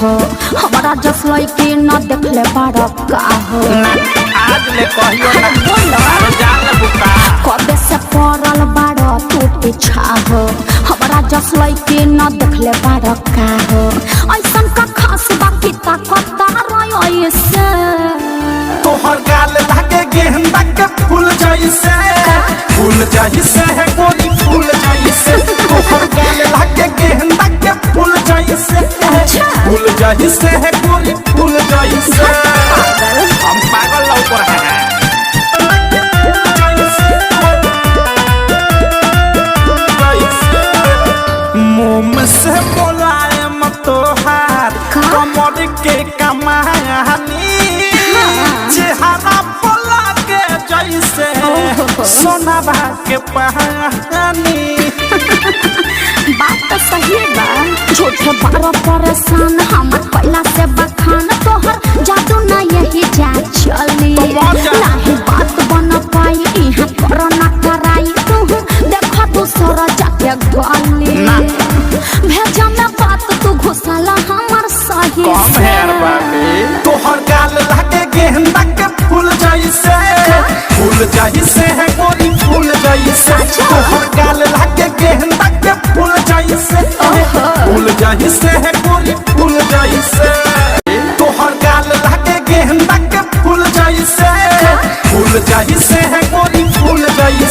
हो हमारा जस लइके न देखले बाड़ा का हो आज ले कहियो ना बोलो जान बुका कबे से पड़ल बाड़ा तू पीछा हो हमारा जस लइके न देखले बाड़ा का हो ऐसन का खास बाकी ताकत रही से तोहर गाल लागे गेंदा के फूल जैसे है गोरी फूल जैसे तोहर गाल लागे गेंदा के फूल जैसे फूल जैसे है गोरी फूल जैसे हम पागल लौक रहे हैं मुँह से बोलाए मत तोहार कमर के कमानी चेहरा बोला के जैसे सोना के पहानी बात तो सही बा झूठे बारो परेशान हमर पहला से बखान तोहर जादू ना यही जा चली नाही बात बन पाई इहाँ करो ना कराई तू देखा तू सोरा जाके गली भेजा में बात तू घुसला हमर सही कम है बाबी तोहर गाल लागे गेंदा के फूल जैसे है गोरी फूल जैसे तोहर गाल लागे गेंदा के फूल जैसे है गोरी फूल जैसे तोहर गाल लागे गेंदा के फूल जैसे है गोरी फूल जैसे